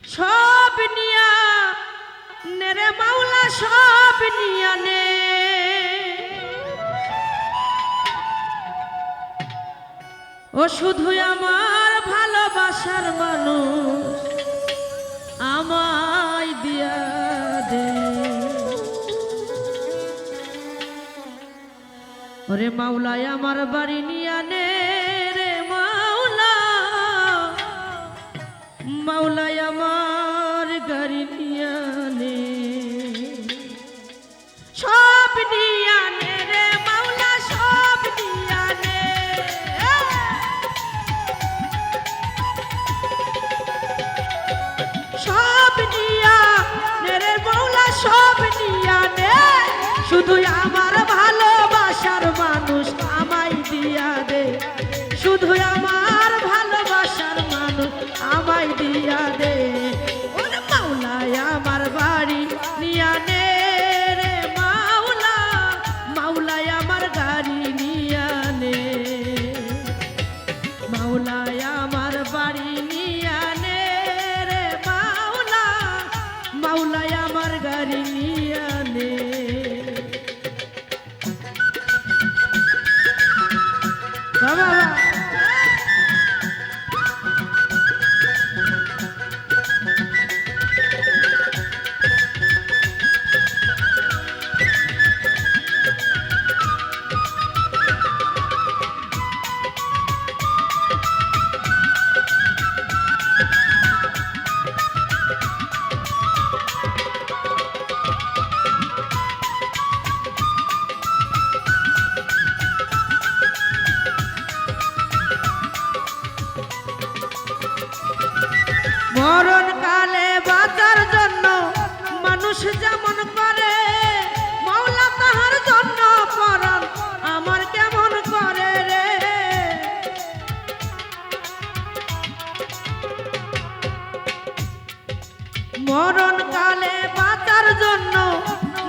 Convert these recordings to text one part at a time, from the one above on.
সব নিয়া নেরে মাওলা সব নিয়া নে ও শুধু আমার ভালোবাসার মানুষ আমায় দিয়া দে ওরে মাওলাই আমার বাড়ি নিয়া নে রে মাওলা মাওলাই আমার গাড়ি নিয়া নে সব নিয়া নে রে মাওলা সব নিয়া নে সব নিয়া নে রে মাওলা সব নিয়া নে শুধু আমার ভালোবাসার মানুষ আমায় দিয়া দে শুধু আমার ভালোবাসার মানুষ আমায় দিয়া দে ওরে মাওলাই আমার বাড়ি নিয়া নে রে মাওলা মাওলাই আমার গাড়ি নিয়া নে মাওলাই আমার বাড়ি নিয়া নে রে মাওলা মাওলাই আমার গাড়ি নিয়া নে বাবা মরণ কালে বাঁচার জন্য মানুষ যেমন করে মাওলা তাহার জন্য পরাণ আমার কেমন করে রে মরণ কালে বাঁচার জন্য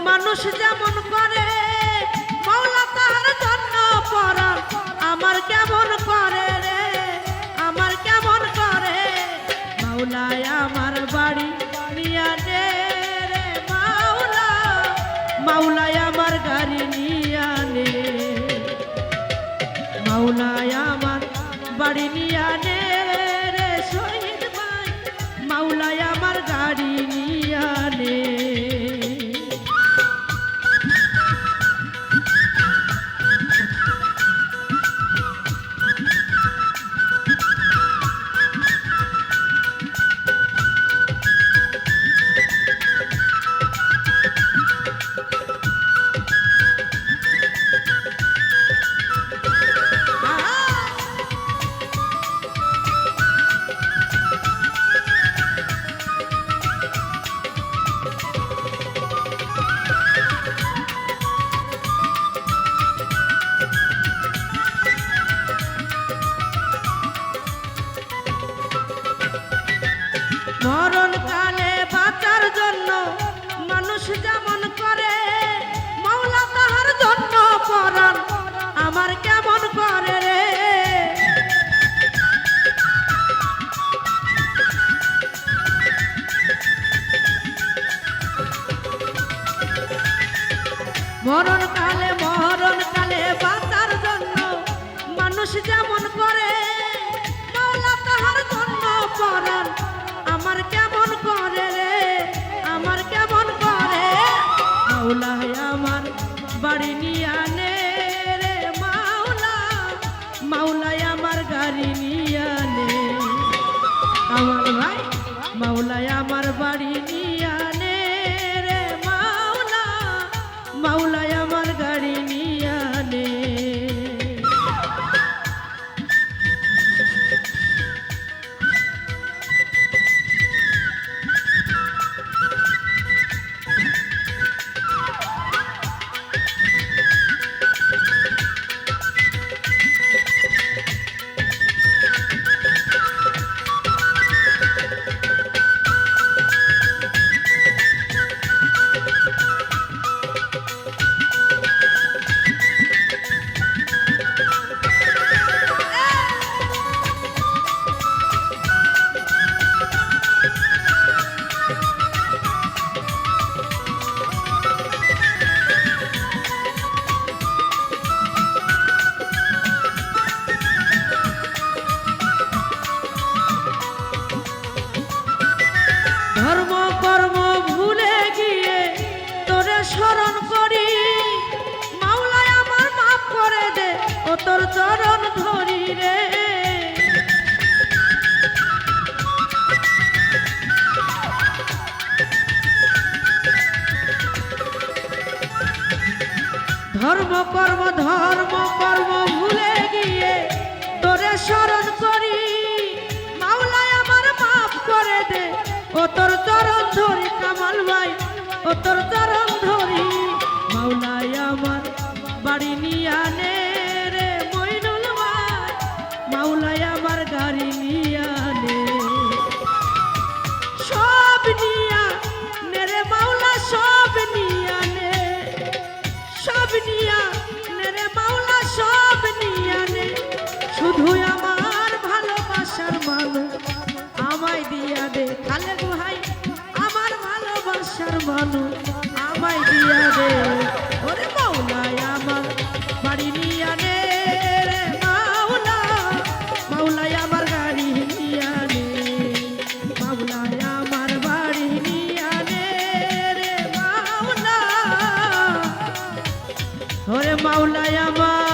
মানুষ যেমন করে মাওলা তাহার জন্য পরাণ আমার কেমন করে রে আমার কেমন করে মাওলাই আমার বাড়ি নিয়া নে রে মাওলা মাওলাই আমার গাড়ি নিয়া নে মাওলাই আমার বাড়ি নিয়া নে রে শহীদ ভাই মাওলাই আমার গাড়ি নিয়া নে মরণ কালে বাঁচার জন্য মানুষ যেমন করে মাওলা তাহার জন্য পরাণ আমার কেমন করে রে মরণ কালে বাঁচার জন্য মানুষ যেমন করে মাওলা তাহার জন্য পরাণ আমার কেমন করে রে আমার কেমন করে মাওলাই আমার বাড়ি নিয়া নে রে মাওলা মাওলাই আমার গাড়ি নিয়া নে আমার ভাই মাওলাই আমার বাড়ি নিয়া নে রে মাওলা মাওলাই আমার গাড়ি নিয়া নে তোর চরণ ধরি রে। ধর্ম কর্ম ভুলে গিয়ে তোরে স্মরণ করি, মাওলায় আমার মাফ করে দে, ও তোর চরণ ধরি কামাল ভাই, ও তোর চরণ ধরি। মাওলায় আমার বাড়ি নিয়া নে রে মইনুল ভাই, মাওলায় আমার গাড়ি নিয়া নে, সব নিয়া নে রে মাওলা, সব নিয়া নে, সব নিয়া নে রে মাওলা, সব নিয়া নে। শুধু আমার ভালোবাসার মানুষ আমায় দিয়া দে, খালেক ভাই আমার ভালোবাসার মানুষ আমায় দিয়া দে। ওরে মাওলায় আমার বাড়ি নিয়া নে রে মাওলা, মাওলায় আমার গাড়ি নিয়া নে, মাওলায় আমার বাড়ি নিয়া নে রে মাওলা, ওরে মাওলায় আমার